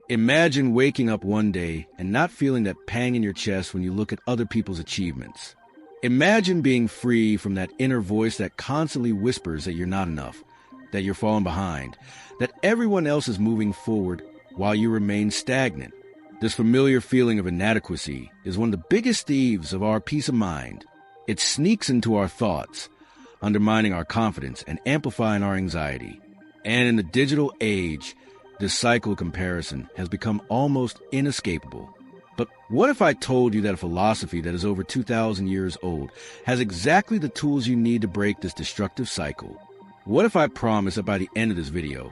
Imagine waking up one day and not feeling that pang in your chest when you look at other people's achievements. Imagine being free from that inner voice that constantly whispers that you're not enough, that you're falling behind, that everyone else is moving forward while you remain stagnant. This familiar feeling of inadequacy is one of the biggest thieves of our peace of mind. It sneaks into our thoughts, undermining our confidence and amplifying our anxiety. And in the digital age, this cycle of comparison has become almost inescapable. But what if I told you that a philosophy that is over 2,000 years old has exactly the tools you need to break this destructive cycle? What if I promise that by the end of this video,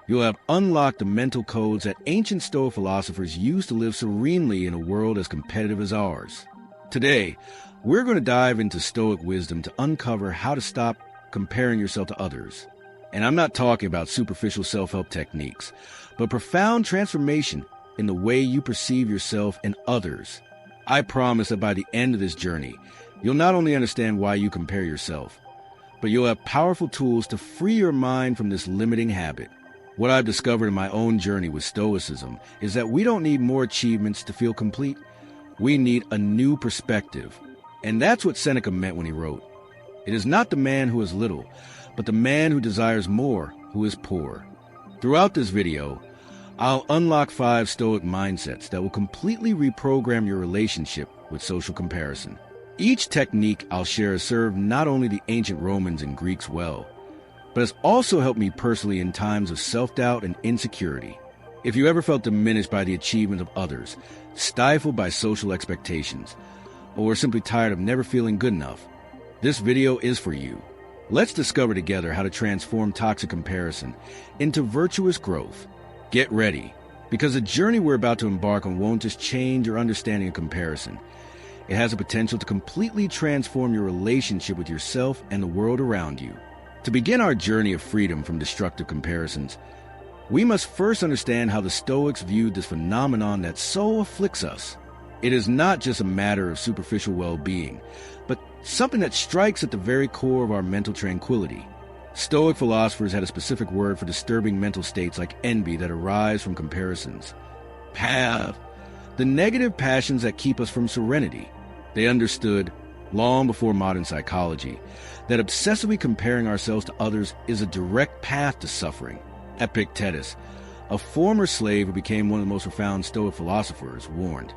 you'll have unlocked the mental codes that ancient Stoic philosophers used to live serenely in a world as competitive as ours? Today, we're going to dive into Stoic wisdom to uncover how to stop comparing yourself to others. And I'm not talking about superficial self-help techniques, but profound transformation in the way you perceive yourself and others. I promise that by the end of this journey, you'll not only understand why you compare yourself, but you'll have powerful tools to free your mind from this limiting habit. What I've discovered in my own journey with Stoicism is that we don't need more achievements to feel complete. We need a new perspective. And that's what Seneca meant when he wrote, "It is not the man who has little, but the man who desires more who is poor." Throughout this video, I'll unlock 5 Stoic mindsets that will completely reprogram your relationship with social comparison. Each technique I'll share has served not only the ancient Romans and Greeks well, but has also helped me personally in times of self-doubt and insecurity. If you ever felt diminished by the achievement of others, stifled by social expectations, or simply tired of never feeling good enough, this video is for you. Let's discover together how to transform toxic comparison into virtuous growth. Get ready, because the journey we're about to embark on won't just change your understanding of comparison. It has the potential to completely transform your relationship with yourself and the world around you. To begin our journey of freedom from destructive comparisons, we must first understand how the Stoics viewed this phenomenon that so afflicts us. It is not just a matter of superficial well-being, but something that strikes at the very core of our mental tranquility. Stoic philosophers had a specific word for disturbing mental states like envy that arise from comparisons. The negative passions that keep us from serenity. They understood, long before modern psychology, that obsessively comparing ourselves to others is a direct path to suffering. Epictetus, a former slave who became one of the most profound Stoic philosophers, warned,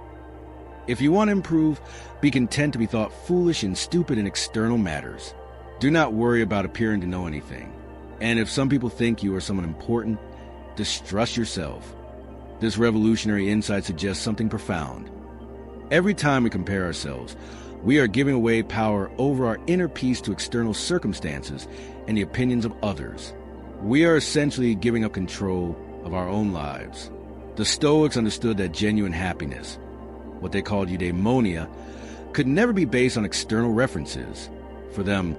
"If you want to improve, be content to be thought foolish and stupid in external matters. Do not worry about appearing to know anything. And if some people think you are someone important, distrust yourself." This revolutionary insight suggests something profound. Every time we compare ourselves, we are giving away power over our inner peace to external circumstances and the opinions of others. We are essentially giving up control of our own lives. The Stoics understood that genuine happiness, what they called eudaimonia, could never be based on external references. For them,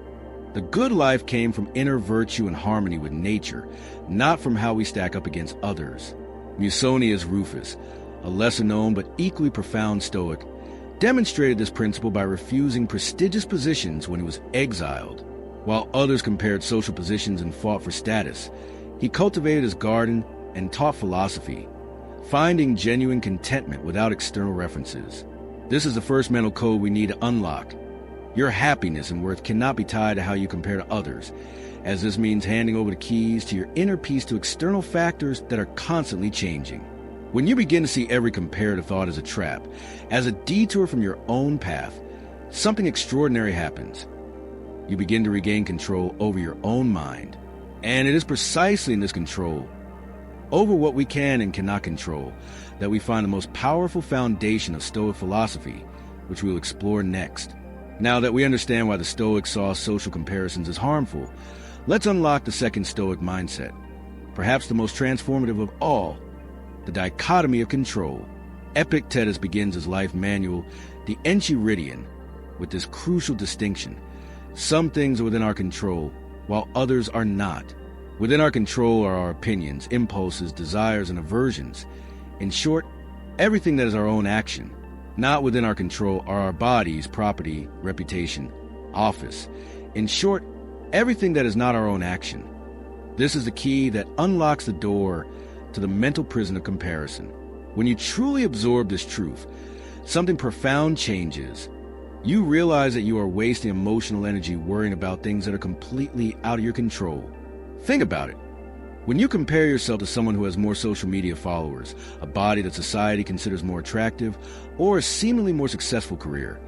the good life came from inner virtue and harmony with nature, not from how we stack up against others. Musonius Rufus, a lesser-known but equally profound Stoic, demonstrated this principle by refusing prestigious positions when he was exiled. While others compared social positions and fought for status, he cultivated his garden and taught philosophy, finding genuine contentment without external references. This is the first mental code we need to unlock. Your happiness and worth cannot be tied to how you compare to others, as this means handing over the keys to your inner peace to external factors that are constantly changing. When you begin to see every comparative thought as a trap, as a detour from your own path, something extraordinary happens. You begin to regain control over your own mind. And it is precisely in this control over what we can and cannot control that we find the most powerful foundation of Stoic philosophy, which we will explore next. Now that we understand why the Stoics saw social comparisons as harmful, let's unlock the second Stoic mindset, perhaps the most transformative of all, the dichotomy of control. Epictetus begins his life manual, the Enchiridion, with this crucial distinction. Some things are within our control, while others are not. Within our control are our opinions, impulses, desires, and aversions. In short, everything that is our own action. Not within our control are our bodies, property, reputation, office. In short, everything that is not our own action. This is the key that unlocks the door to the mental prison of comparison. When you truly absorb this truth, something profound changes. You realize that you are wasting emotional energy worrying about things that are completely out of your control. Think about it. When you compare yourself to someone who has more social media followers, a body that society considers more attractive, or a seemingly more successful career,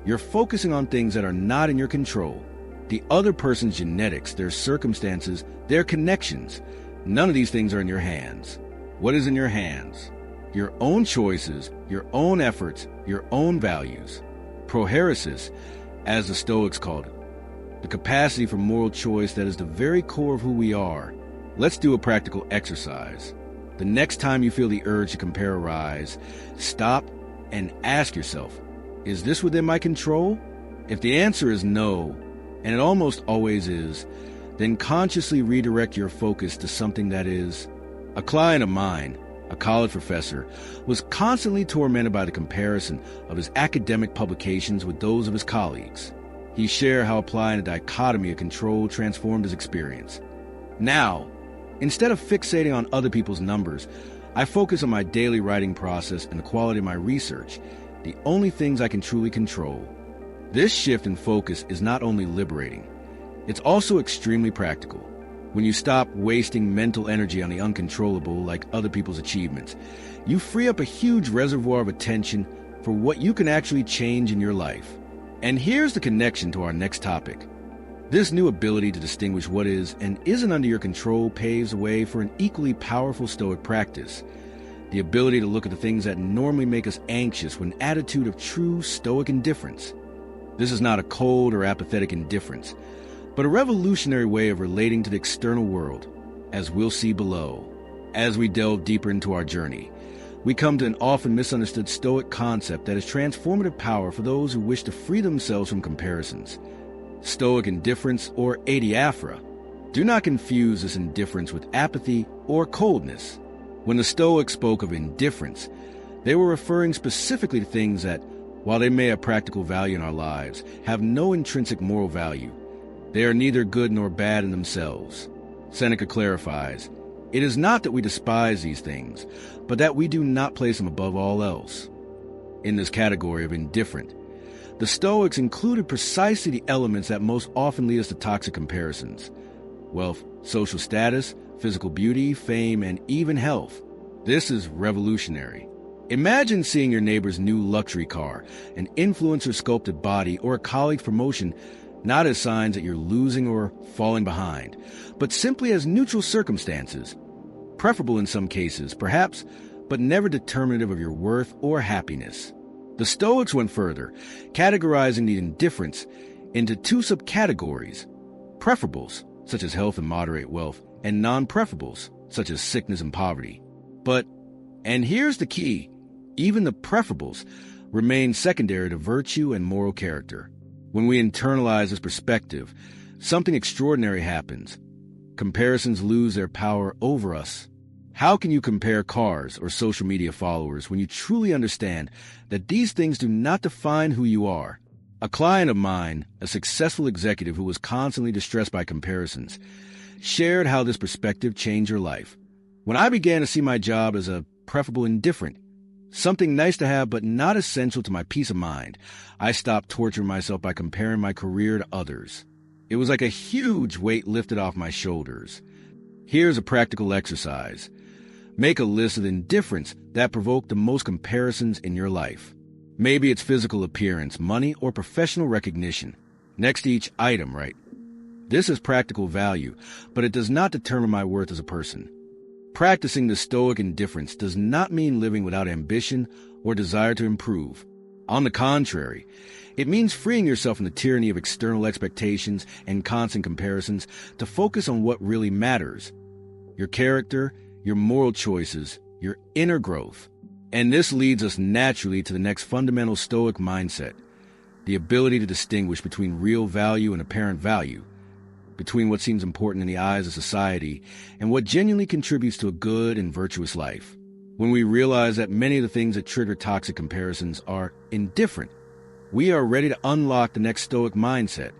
you're focusing on things that are not in your control. The other person's genetics, their circumstances, their connections. None of these things are in your hands. What is in your hands? Your own choices, your own efforts, your own values. Prohairesis, as the Stoics called it. The capacity for moral choice that is the very core of who we are. Let's do a practical exercise. The next time you feel the urge to compare arise, stop and ask yourself, is this within my control? If the answer is no, and it almost always is, then consciously redirect your focus to something that is. A client of mine, a college professor, was constantly tormented by the comparison of his academic publications with those of his colleagues. He shared how applying a dichotomy of control transformed his experience. Now, instead of fixating on other people's numbers, I focus on my daily writing process and the quality of my research, the only things I can truly control. This shift in focus is not only liberating, it's also extremely practical. When you stop wasting mental energy on the uncontrollable like other people's achievements, you free up a huge reservoir of attention for what you can actually change in your life. And here's the connection to our next topic. This new ability to distinguish what is and isn't under your control paves the way for an equally powerful Stoic practice. The ability to look at the things that normally make us anxious with an attitude of true Stoic indifference. This is not a cold or apathetic indifference, but a revolutionary way of relating to the external world, as we'll see below. As we delve deeper into our journey, we come to an often misunderstood Stoic concept that has transformative power for those who wish to free themselves from comparisons. Stoic indifference, or adiaphora. Do not confuse this indifference with apathy or coldness. When the Stoics spoke of indifference, they were referring specifically to things that, while they may have practical value in our lives, have no intrinsic moral value. They are neither good nor bad in themselves. Seneca clarifies, it is not that we despise these things, but that we do not place them above all else. In this category of indifferent, the Stoics included precisely the elements that most often lead us to toxic comparisons: wealth, social status, physical beauty, fame, and even health. This is revolutionary. Imagine seeing your neighbor's new luxury car, an influencer's sculpted body, or a colleague's promotion not as signs that you're losing or falling behind, but simply as neutral circumstances. Preferable in some cases, perhaps, but never determinative of your worth or happiness. The Stoics went further, categorizing the indifference into two subcategories: preferables, such as health and moderate wealth, and non-preferables, such as sickness and poverty. But, and here's the key, even the preferables remain secondary to virtue and moral character. When we internalize this perspective, something extraordinary happens. Comparisons lose their power over us. How can you compare cars or social media followers when you truly understand that these things do not define who you are? A client of mine, a successful executive who was constantly distressed by comparisons, shared how this perspective changed her life. When I began to see my job as a preferable indifferent, something nice to have but not essential to my peace of mind, I stopped torturing myself by comparing my career to others. It was like a huge weight lifted off my shoulders. Here's a practical exercise. Make a list of the indifference that provoke the most comparisons in your life. Maybe it's physical appearance, money, or professional recognition. Next to each item, right? This is practical value, but it does not determine my worth as a person. Practicing the Stoic indifference does not mean living without ambition or desire to improve. On the contrary, it means freeing yourself from the tyranny of external expectations and constant comparisons to focus on what really matters: your character, your moral choices, your inner growth. And this leads us naturally to the next fundamental Stoic mindset: the ability to distinguish between real value and apparent value, between what seems important in the eyes of society and what genuinely contributes to a good and virtuous life. When we realize that many of the things that trigger toxic comparisons are indifferent, we are ready to unlock the next Stoic mindset: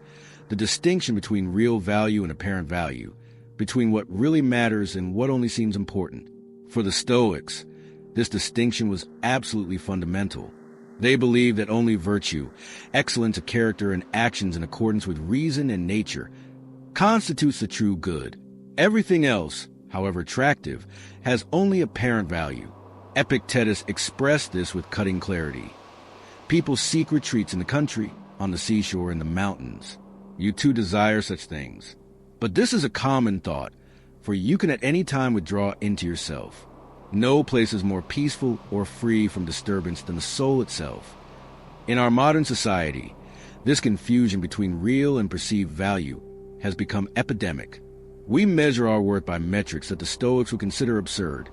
the distinction between real value and apparent value, between what really matters and what only seems important. For the Stoics, this distinction was absolutely fundamental. They believed that only virtue, excellence of character, and actions in accordance with reason and nature constitutes the true good. Everything else, however attractive, has only apparent value. Epictetus expressed this with cutting clarity. People seek retreats in the country, on the seashore, in the mountains. You too desire such things. But this is a common thought, for you can at any time withdraw into yourself. No place is more peaceful or free from disturbance than the soul itself. In our modern society, this confusion between real and perceived value has become epidemic. We measure our worth by metrics that the Stoics would consider absurd.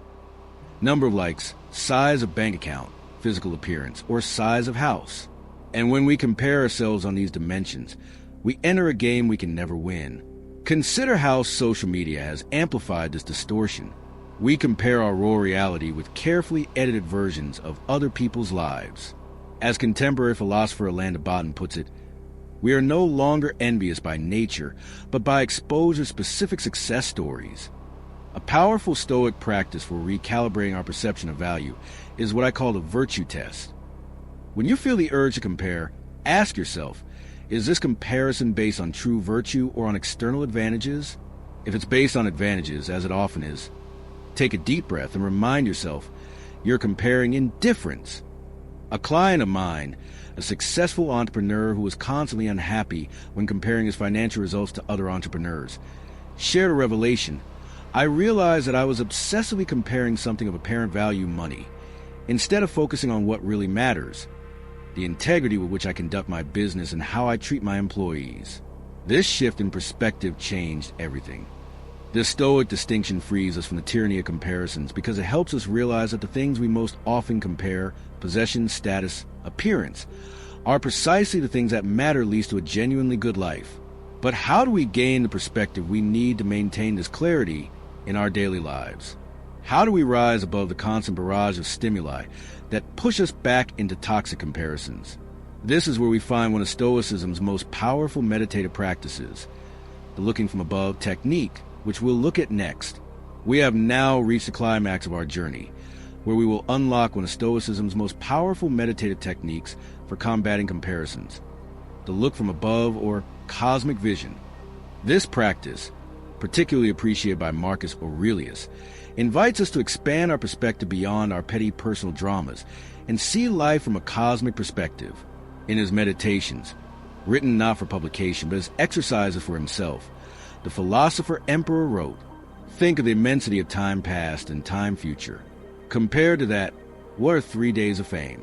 Number of likes, size of bank account, physical appearance, or size of house. And when we compare ourselves on these dimensions, we enter a game we can never win. Consider how social media has amplified this distortion. We compare our raw reality with carefully edited versions of other people's lives. As contemporary philosopher Alain de Botton puts it, we are no longer envious by nature, but by exposure-specific success stories. A powerful Stoic practice for recalibrating our perception of value is what I call the virtue test. When you feel the urge to compare, ask yourself, is this comparison based on true virtue or on external advantages? If it's based on advantages, as it often is, take a deep breath and remind yourself you're comparing indifference. A client of mine, a successful entrepreneur who was constantly unhappy when comparing his financial results to other entrepreneurs, shared a revelation. I realized that I was obsessively comparing something of apparent value, money, instead of focusing on what really matters, the integrity with which I conduct my business and how I treat my employees. This shift in perspective changed everything. This Stoic distinction frees us from the tyranny of comparisons because it helps us realize that the things we most often compare, possession, status, appearance, are precisely the things that matter least to a genuinely good life. But how do we gain the perspective we need to maintain this clarity in our daily lives? How do we rise above the constant barrage of stimuli that push us back into toxic comparisons? This is where we find one of Stoicism's most powerful meditative practices, the looking from above technique, which we'll look at next. We have now reached the climax of our journey, where we will unlock one of Stoicism's most powerful meditative techniques for combating comparisons, the look from above or cosmic vision. This practice, particularly appreciated by Marcus Aurelius, invites us to expand our perspective beyond our petty personal dramas and see life from a cosmic perspective. In his meditations, written not for publication but as exercises for himself, the philosopher emperor wrote, "Think of the immensity of time past and time future. Compared to that, what are 3 days of fame,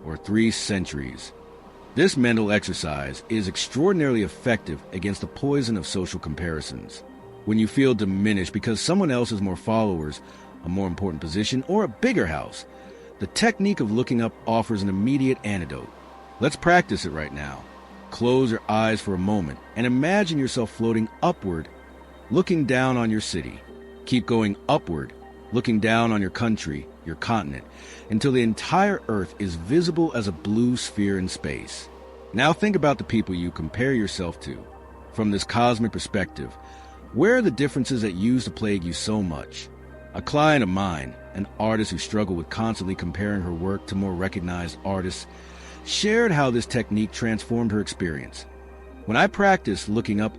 or 3 centuries?" This mental exercise is extraordinarily effective against the poison of social comparisons. When you feel diminished because someone else has more followers, a more important position, or a bigger house, the technique of looking up offers an immediate antidote. Let's practice it right now. Close your eyes for a moment and imagine yourself floating upward, looking down on your city. Keep going upward, looking down on your country, your continent, until the entire Earth is visible as a blue sphere in space. Now think about the people you compare yourself to. From this cosmic perspective, where are the differences that used to plague you so much? A client of mine, an artist who struggled with constantly comparing her work to more recognized artists, shared how this technique transformed her experience. When I practiced looking up,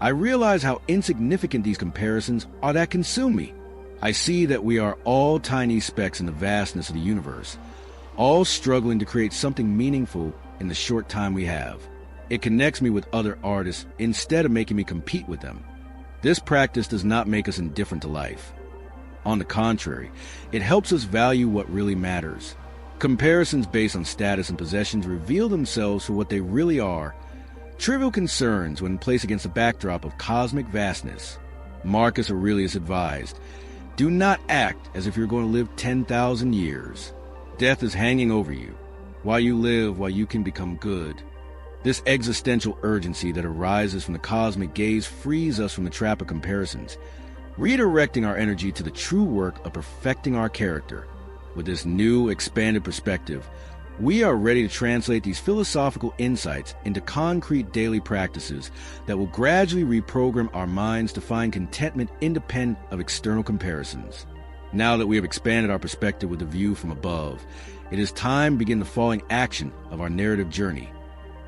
I realized how insignificant these comparisons are that consume me. I see that we are all tiny specks in the vastness of the universe, all struggling to create something meaningful in the short time we have. It connects me with other artists instead of making me compete with them. This practice does not make us indifferent to life. On the contrary, it helps us value what really matters. Comparisons based on status and possessions reveal themselves for what they really are, trivial concerns when placed against a backdrop of cosmic vastness. Marcus Aurelius advised, "Do not act as if you're going to live 10,000 years. Death is hanging over you. While you live, while you can become good." This existential urgency that arises from the cosmic gaze frees us from the trap of comparisons, redirecting our energy to the true work of perfecting our character. With this new, expanded perspective, we are ready to translate these philosophical insights into concrete daily practices that will gradually reprogram our minds to find contentment independent of external comparisons. Now that we have expanded our perspective with a view from above, it is time to begin the following action of our narrative journey,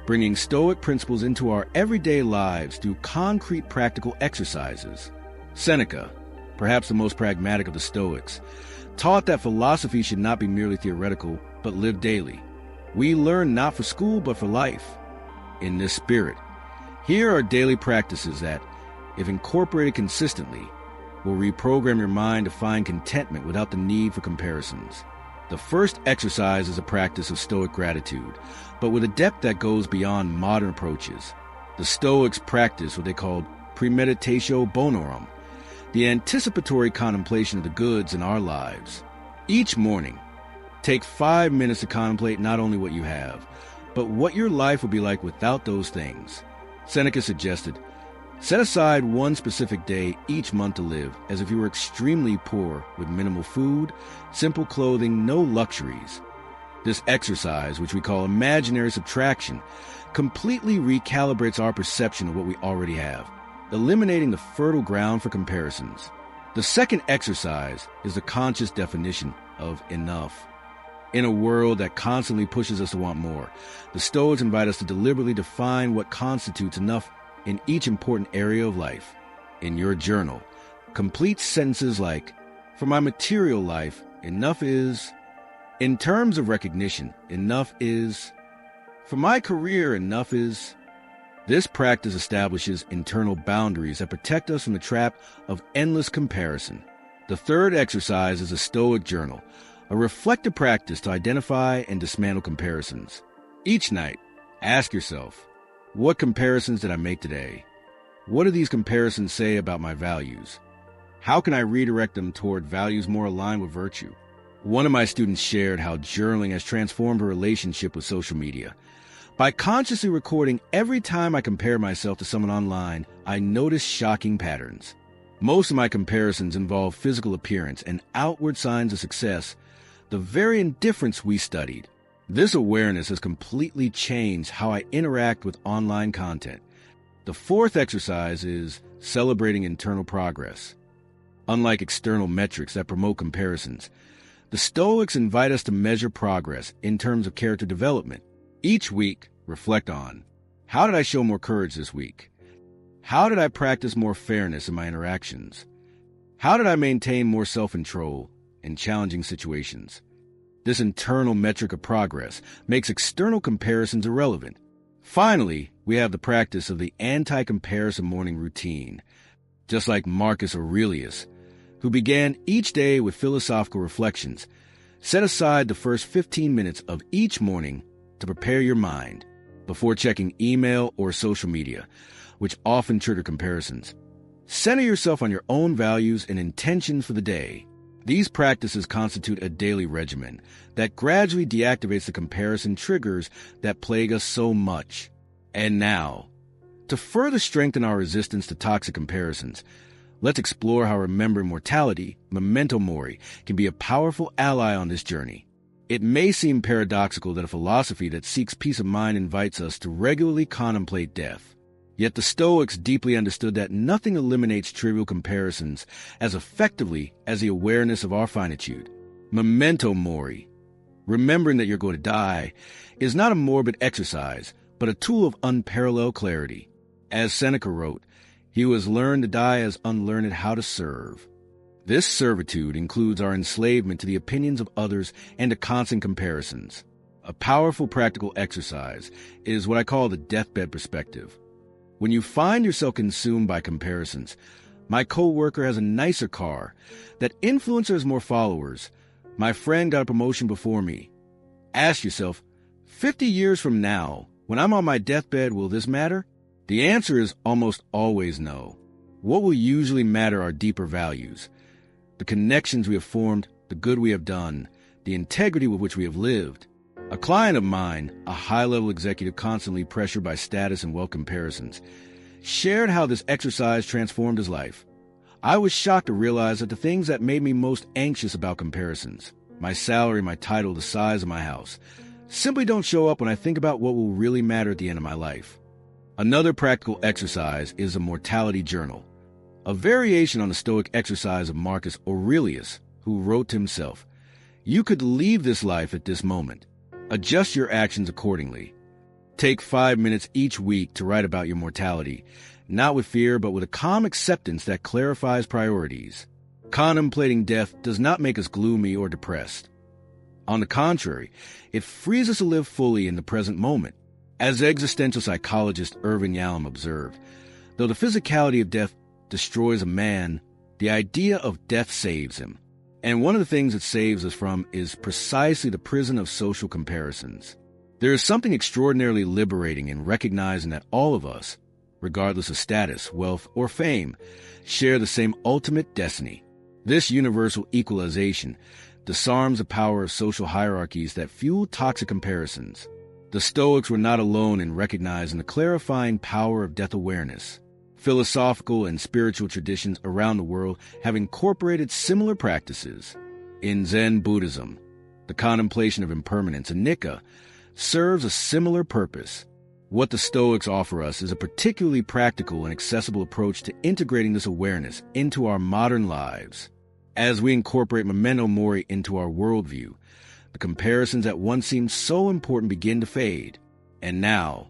bringing Stoic principles into our everyday lives through concrete practical exercises. Seneca, perhaps the most pragmatic of the Stoics, taught that philosophy should not be merely theoretical, but lived daily. We learn not for school, but for life. In this spirit, here are daily practices that, if incorporated consistently, will reprogram your mind to find contentment without the need for comparisons. The first exercise is a practice of Stoic gratitude, but with a depth that goes beyond modern approaches. The Stoics practice what they called premeditatio bonorum, the anticipatory contemplation of the goods in our lives. Each morning, take 5 minutes to contemplate not only what you have, but what your life would be like without those things. Seneca suggested, set aside one specific day each month to live as if you were extremely poor with minimal food, simple clothing, no luxuries. This exercise, which we call imaginary subtraction, completely recalibrates our perception of what we already have, eliminating the fertile ground for comparisons. The second exercise is the conscious definition of enough. In a world that constantly pushes us to want more, the Stoics invite us to deliberately define what constitutes enough in each important area of life. In your journal, complete sentences like, for my material life, enough is. In terms of recognition, enough is. For my career, enough is. This practice establishes internal boundaries that protect us from the trap of endless comparison. The third exercise is a Stoic journal, a reflective practice to identify and dismantle comparisons. Each night, ask yourself, what comparisons did I make today? What do these comparisons say about my values? How can I redirect them toward values more aligned with virtue? One of my students shared how journaling has transformed her relationship with social media. By consciously recording every time I compare myself to someone online, I notice shocking patterns. Most of my comparisons involve physical appearance and outward signs of success, the very indifference we studied. This awareness has completely changed how I interact with online content. The fourth exercise is celebrating internal progress. Unlike external metrics that promote comparisons, the Stoics invite us to measure progress in terms of character development. Each week, reflect on, how did I show more courage this week? How did I practice more fairness in my interactions? How did I maintain more self-control in challenging situations? This internal metric of progress makes external comparisons irrelevant. Finally, we have the practice of the anti-comparison morning routine. Just like Marcus Aurelius, who began each day with philosophical reflections, set aside the first 15 minutes of each morning to prepare your mind before checking email or social media, which often trigger comparisons. Center yourself on your own values and intentions for the day. These practices constitute a daily regimen that gradually deactivates the comparison triggers that plague us so much. And now, to further strengthen our resistance to toxic comparisons, let's explore how remembering mortality, memento mori, can be a powerful ally on this journey. It may seem paradoxical that a philosophy that seeks peace of mind invites us to regularly contemplate death. Yet the Stoics deeply understood that nothing eliminates trivial comparisons as effectively as the awareness of our finitude. Memento mori, remembering that you're going to die, is not a morbid exercise, but a tool of unparalleled clarity. As Seneca wrote, he who has learned to die has unlearned how to serve. This servitude includes our enslavement to the opinions of others and to constant comparisons. A powerful practical exercise is what I call the deathbed perspective. When you find yourself consumed by comparisons, my coworker has a nicer car, that influencer has more followers, my friend got a promotion before me. Ask yourself, 50 years from now, when I'm on my deathbed, will this matter? The answer is almost always no. What will usually matter are deeper values, the connections we have formed, the good we have done, the integrity with which we have lived. A client of mine, a high-level executive constantly pressured by status and wealth comparisons, shared how this exercise transformed his life. I was shocked to realize that the things that made me most anxious about comparisons, my salary, my title, the size of my house, simply don't show up when I think about what will really matter at the end of my life. Another practical exercise is a mortality journal, a variation on the Stoic exercise of Marcus Aurelius, who who wrote to himself, "You could leave this life at this moment. Adjust your actions accordingly. Take 5 minutes each week to write about your mortality, not with fear, but with a calm acceptance that clarifies priorities. Contemplating death does not make us gloomy or depressed. On the contrary, it frees us to live fully in the present moment." As existential psychologist Irvin Yalom observed, though the physicality of death destroys a man, the idea of death saves him. And one of the things it saves us from is precisely the prison of social comparisons. There is something extraordinarily liberating in recognizing that all of us, regardless of status, wealth, or fame, share the same ultimate destiny. This universal equalization disarms the power of social hierarchies that fuel toxic comparisons. The Stoics were not alone in recognizing the clarifying power of death awareness. Philosophical and spiritual traditions around the world have incorporated similar practices. In Zen Buddhism, the contemplation of impermanence, and Seneca, serves a similar purpose. What the Stoics offer us is a particularly practical and accessible approach to integrating this awareness into our modern lives. As we incorporate memento mori into our worldview, the comparisons that once seemed so important begin to fade. And now,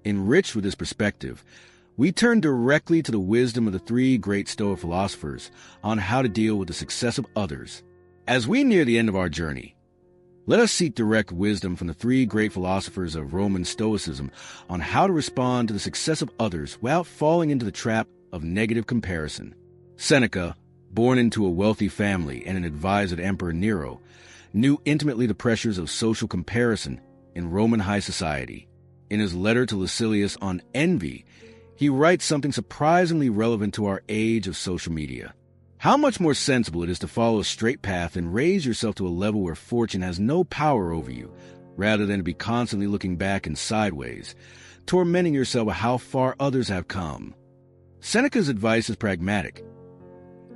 enriched with this perspective, we turn directly to the wisdom of the 3 great Stoic philosophers on how to deal with the success of others. As we near the end of our journey, let us seek direct wisdom from the 3 great philosophers of Roman Stoicism on how to respond to the success of others without falling into the trap of negative comparison. Seneca, born into a wealthy family and an advisor to Emperor Nero, knew intimately the pressures of social comparison in Roman high society. In his letter to Lucilius on envy, he writes something surprisingly relevant to our age of social media. How much more sensible it is to follow a straight path and raise yourself to a level where fortune has no power over you, rather than to be constantly looking back and sideways, tormenting yourself with how far others have come. Seneca's advice is pragmatic.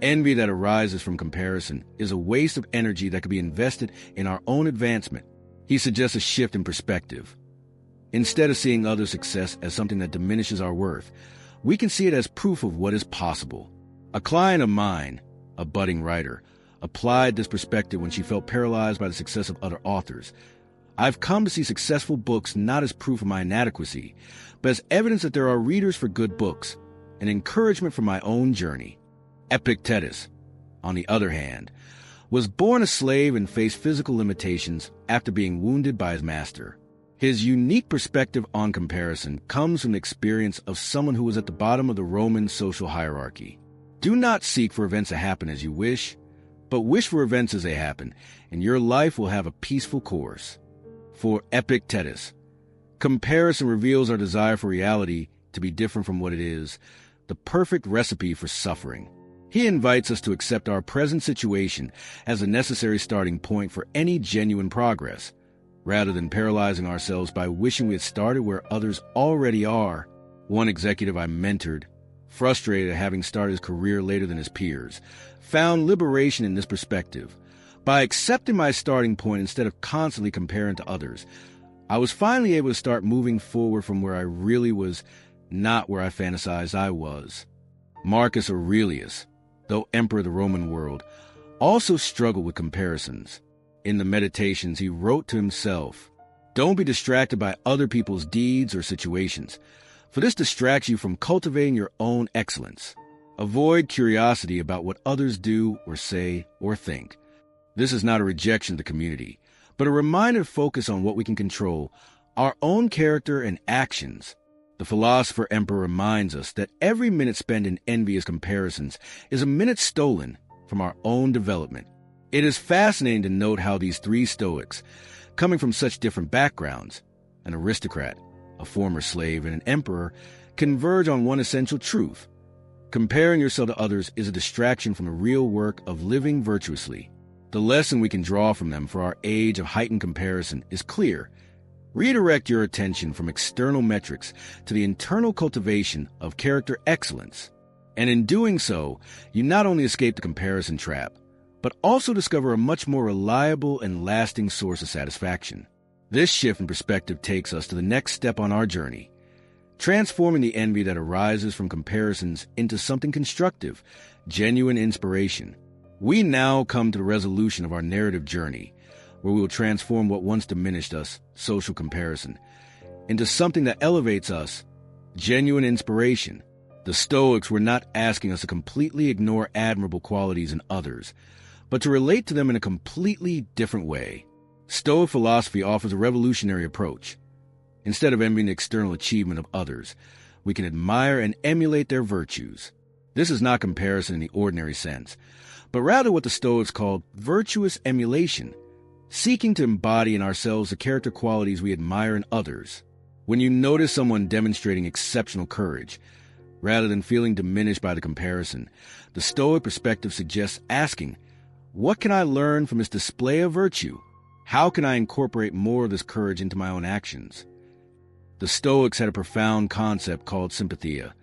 Envy that arises from comparison is a waste of energy that could be invested in our own advancement. He suggests a shift in perspective. Instead of seeing others' success as something that diminishes our worth, we can see it as proof of what is possible. A client of mine, a budding writer, applied this perspective when she felt paralyzed by the success of other authors. I've come to see successful books not as proof of my inadequacy, but as evidence that there are readers for good books, and encouragement for my own journey. Epictetus, on the other hand, was born a slave and faced physical limitations after being wounded by his master. His unique perspective on comparison comes from the experience of someone who was at the bottom of the Roman social hierarchy. Do not seek for events to happen as you wish, but wish for events as they happen, and your life will have a peaceful course. For Epictetus, comparison reveals our desire for reality to be different from what it is, the perfect recipe for suffering. He invites us to accept our present situation as a necessary starting point for any genuine progress, rather than paralyzing ourselves by wishing we had started where others already are. One executive I mentored, frustrated at having started his career later than his peers, found liberation in this perspective. By accepting my starting point instead of constantly comparing to others, I was finally able to start moving forward from where I really was, not where I fantasized I was. Marcus Aurelius, though emperor of the Roman world, also struggled with comparisons. In the Meditations, he wrote to himself, "Don't be distracted by other people's deeds or situations, for this distracts you from cultivating your own excellence. Avoid curiosity about what others do or say or think." This is not a rejection of the community, but a reminder to focus on what we can control, our own character and actions. The philosopher emperor reminds us that every minute spent in envious comparisons is a minute stolen from our own development. It is fascinating to note how these 3 Stoics, coming from such different backgrounds, an aristocrat, a former slave, and an emperor, converge on one essential truth. Comparing yourself to others is a distraction from the real work of living virtuously. The lesson we can draw from them for our age of heightened comparison is clear. Redirect your attention from external metrics to the internal cultivation of character excellence. And in doing so, you not only escape the comparison trap, but also discover a much more reliable and lasting source of satisfaction. This shift in perspective takes us to the next step on our journey, transforming the envy that arises from comparisons into something constructive, genuine inspiration. We now come to the resolution of our narrative journey, where we will transform what once diminished us, social comparison, into something that elevates us, genuine inspiration. The Stoics were not asking us to completely ignore admirable qualities in others, but to relate to them in a completely different way. Stoic philosophy offers a revolutionary approach. Instead of envying the external achievement of others, we can admire and emulate their virtues. This is not comparison in the ordinary sense, but rather what the Stoics called virtuous emulation, seeking to embody in ourselves the character qualities we admire in others. When you notice someone demonstrating exceptional courage, rather than feeling diminished by the comparison, the Stoic perspective suggests asking, what can I learn from this display of virtue? How can I incorporate more of this courage into my own actions? The Stoics had a profound concept called sympathia,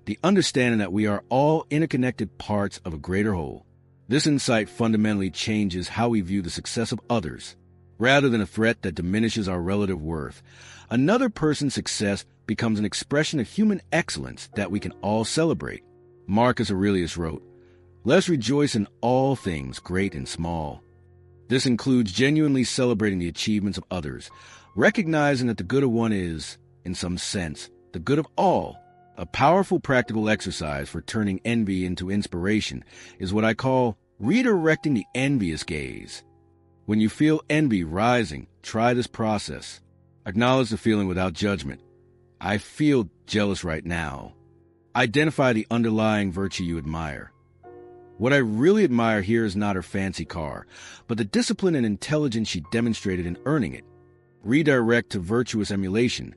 the understanding that we are all interconnected parts of a greater whole. This insight fundamentally changes how we view the success of others. Rather than a threat that diminishes our relative worth, another person's success becomes an expression of human excellence that we can all celebrate. Marcus Aurelius wrote, "Let's rejoice in all things, great and small." This includes genuinely celebrating the achievements of others, recognizing that the good of one is, in some sense, the good of all. A powerful practical exercise for turning envy into inspiration is what I call redirecting the envious gaze. When you feel envy rising, try this process. Acknowledge the feeling without judgment. I feel jealous right now. Identify the underlying virtue you admire. What I really admire here is not her fancy car, but the discipline and intelligence she demonstrated in earning it. Redirect to virtuous emulation.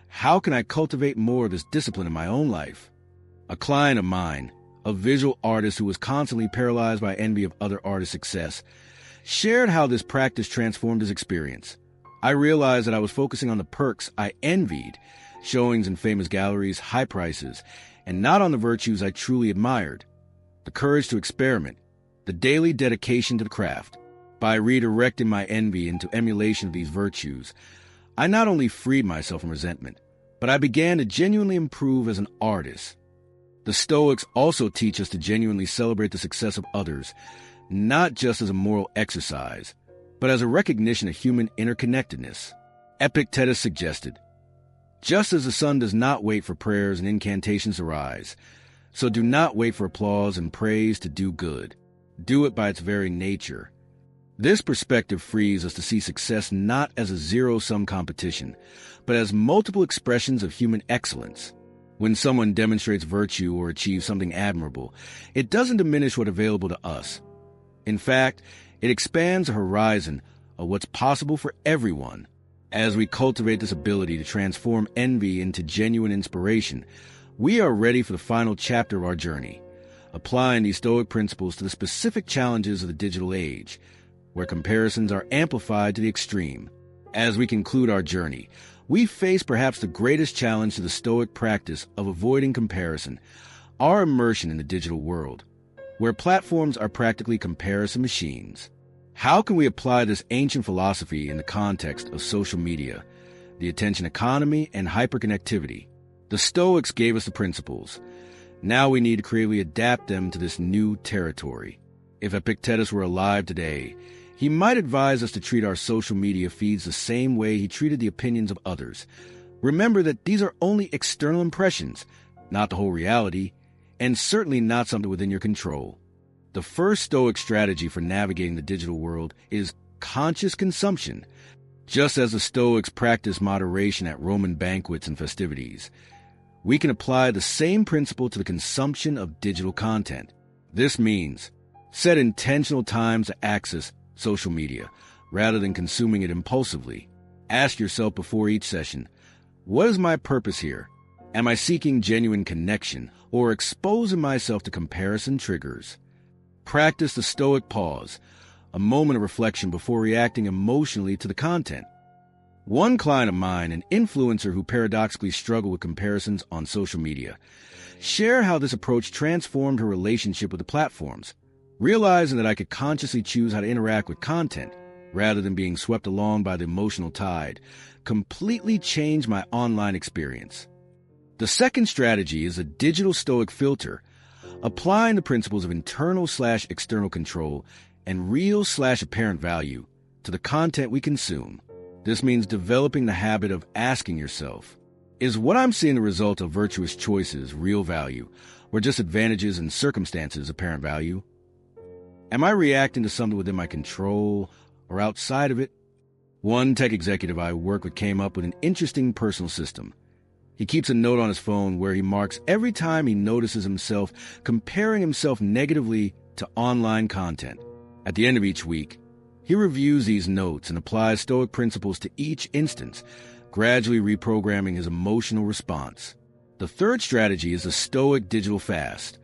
How can I cultivate more of this discipline in my own life? A client of mine, a visual artist who was constantly paralyzed by envy of other artists' success, shared how this practice transformed his experience. I realized that I was focusing on the perks I envied, showings in famous galleries, high prices, and not on the virtues I truly admired. The courage to experiment, the daily dedication to the craft. By redirecting my envy into emulation of these virtues, I not only freed myself from resentment, but I began to genuinely improve as an artist. The Stoics also teach us to genuinely celebrate the success of others, not just as a moral exercise, but as a recognition of human interconnectedness. Epictetus suggested, "Just as the sun does not wait for prayers and incantations to rise, so do not wait for applause and praise to do good. Do it by its very nature." This perspective frees us to see success not as a zero-sum competition, but as multiple expressions of human excellence. When someone demonstrates virtue or achieves something admirable, it doesn't diminish what's available to us. In fact, it expands the horizon of what's possible for everyone. As we cultivate this ability to transform envy into genuine inspiration, we are ready for the final chapter of our journey, applying these Stoic principles to the specific challenges of the digital age, where comparisons are amplified to the extreme. As we conclude our journey, we face perhaps the greatest challenge to the Stoic practice of avoiding comparison, our immersion in the digital world, where platforms are practically comparison machines. How can we apply this ancient philosophy in the context of social media, the attention economy, and hyperconnectivity? The Stoics gave us the principles. Now we need to creatively adapt them to this new territory. If Epictetus were alive today, he might advise us to treat our social media feeds the same way he treated the opinions of others. Remember that these are only external impressions, not the whole reality, and certainly not something within your control. The first Stoic strategy for navigating the digital world is conscious consumption. Just as the Stoics practiced moderation at Roman banquets and festivities, we can apply the same principle to the consumption of digital content. This means set intentional times to access social media, rather than consuming it impulsively. Ask yourself before each session, what is my purpose here? Am I seeking genuine connection or exposing myself to comparison triggers? Practice the Stoic pause, a moment of reflection before reacting emotionally to the content. One client of mine, an influencer who paradoxically struggled with comparisons on social media, shared how this approach transformed her relationship with the platforms. Realizing that I could consciously choose how to interact with content, rather than being swept along by the emotional tide, completely changed my online experience. The second strategy is a digital Stoic filter, applying the principles of internal/external control and real/apparent value to the content we consume. This means developing the habit of asking yourself, is what I'm seeing the result of virtuous choices, real value, or just advantages and circumstances, apparent value? Am I reacting to something within my control or outside of it? One tech executive I work with came up with an interesting personal system. He keeps a note on his phone where he marks every time he notices himself comparing himself negatively to online content. At the end of each week, he reviews these notes and applies Stoic principles to each instance, gradually reprogramming his emotional response. The third strategy is a Stoic digital fast.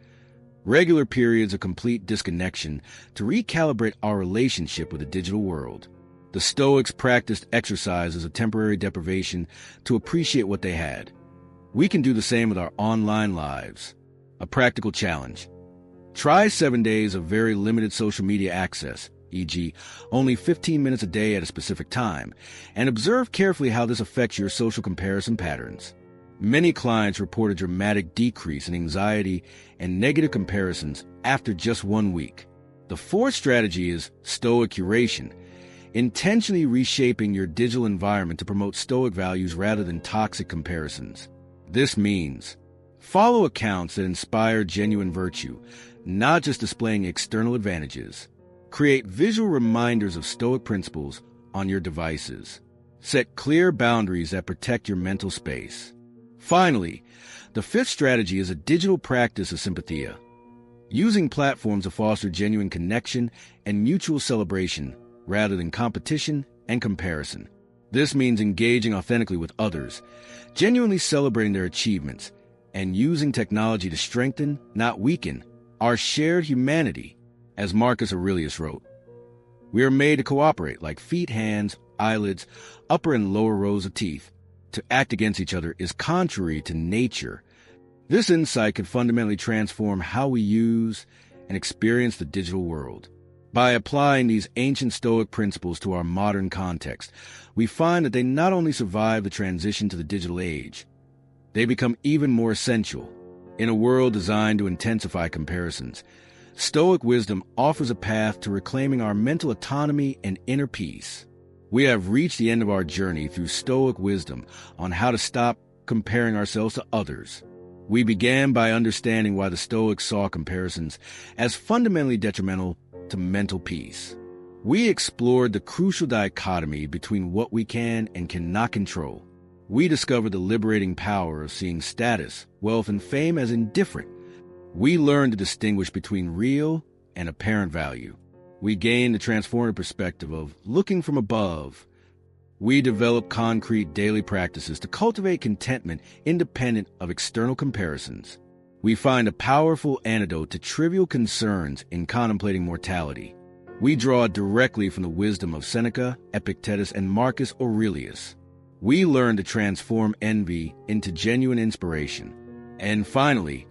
Regular periods of complete disconnection to recalibrate our relationship with the digital world. The Stoics practiced exercises of temporary deprivation to appreciate what they had. We can do the same with our online lives. A practical challenge. Try 7 days of very limited social media access, e.g., only 15 minutes a day at a specific time, and observe carefully how this affects your social comparison patterns. Many clients report a dramatic decrease in anxiety and negative comparisons after just 1 week. The fourth strategy is Stoic curation, intentionally reshaping your digital environment to promote Stoic values rather than toxic comparisons. This means follow accounts that inspire genuine virtue, not just displaying external advantages. Create visual reminders of Stoic principles on your devices. Set clear boundaries that protect your mental space. Finally, the fifth strategy is a digital practice of sympathia, using platforms to foster genuine connection and mutual celebration rather than competition and comparison. This means engaging authentically with others, genuinely celebrating their achievements, and using technology to strengthen, not weaken, our shared humanity. As Marcus Aurelius wrote, we are made to cooperate like feet, hands, eyelids, upper and lower rows of teeth. To act against each other is contrary to nature. This insight could fundamentally transform how we use and experience the digital world. By applying these ancient Stoic principles to our modern context, we find that they not only survive the transition to the digital age, they become even more essential. In a world designed to intensify comparisons, Stoic wisdom offers a path to reclaiming our mental autonomy and inner peace. We have reached the end of our journey through Stoic wisdom on how to stop comparing ourselves to others. We began by understanding why the Stoics saw comparisons as fundamentally detrimental to mental peace. We explored the crucial dichotomy between what we can and cannot control. We discovered the liberating power of seeing status, wealth, and fame as indifferent. We learned to distinguish between real and apparent value. We gained the transformative perspective of looking from above. We developed concrete daily practices to cultivate contentment independent of external comparisons. We find a powerful antidote to trivial concerns in contemplating mortality. We draw directly from the wisdom of Seneca, Epictetus, and Marcus Aurelius. We learn to transform envy into genuine inspiration. And finally,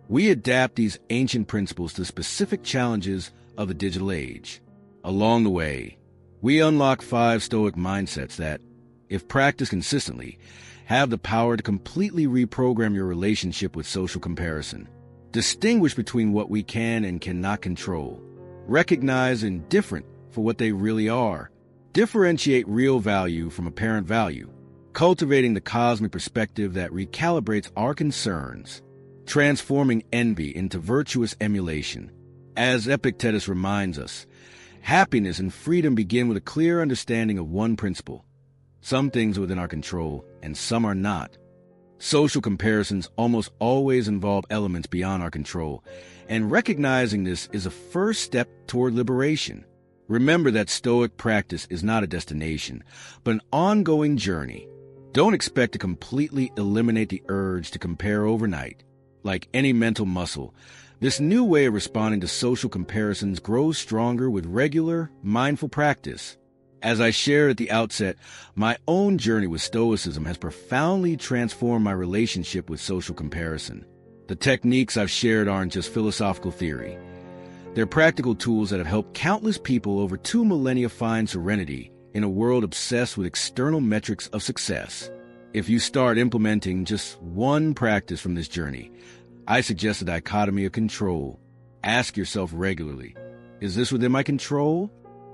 we adapt these ancient principles to specific challenges of the digital age. Along the way, we unlock 5 Stoic mindsets that, if practiced consistently, have the power to completely reprogram your relationship with social comparison. Distinguish between what we can and cannot control. Recognize indifferent for what they really are. Differentiate real value from apparent value. Cultivating the cosmic perspective that recalibrates our concerns. Transforming envy into virtuous emulation. As Epictetus reminds us, happiness and freedom begin with a clear understanding of one principle. Some things are within our control, and some are not. Social comparisons almost always involve elements beyond our control, and recognizing this is a first step toward liberation. Remember that Stoic practice is not a destination, but an ongoing journey. Don't expect to completely eliminate the urge to compare overnight. Like any mental muscle, this new way of responding to social comparisons grows stronger with regular, mindful practice. As I shared at the outset, my own journey with Stoicism has profoundly transformed my relationship with social comparison. The techniques I've shared aren't just philosophical theory. They're practical tools that have helped countless people over 2 millennia find serenity in a world obsessed with external metrics of success. If you start implementing just one practice from this journey, I suggest a dichotomy of control. Ask yourself regularly, is this within my control?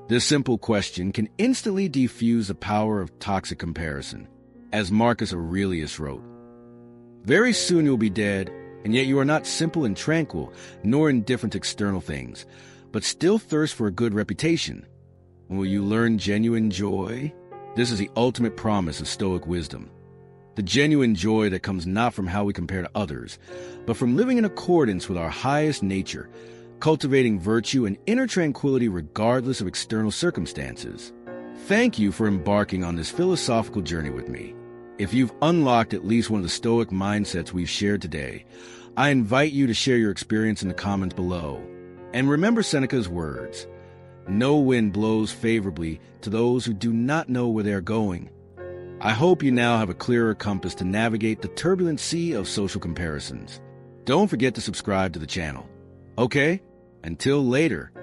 This simple question can instantly defuse the power of toxic comparison. As Marcus Aurelius wrote, "Very soon you will be dead, and yet you are not simple and tranquil, nor indifferent to external things, but still thirst for a good reputation. Will you learn genuine joy?" This is the ultimate promise of Stoic wisdom. The genuine joy that comes not from how we compare to others, but from living in accordance with our highest nature, cultivating virtue and inner tranquility regardless of external circumstances. Thank you for embarking on this philosophical journey with me. If you've unlocked at least one of the Stoic mindsets we've shared today, I invite you to share your experience in the comments below. And remember Seneca's words, "No wind blows favorably to those who do not know where they are going." I hope you now have a clearer compass to navigate the turbulent sea of social comparisons. Don't forget to subscribe to the channel. Okay? Until later,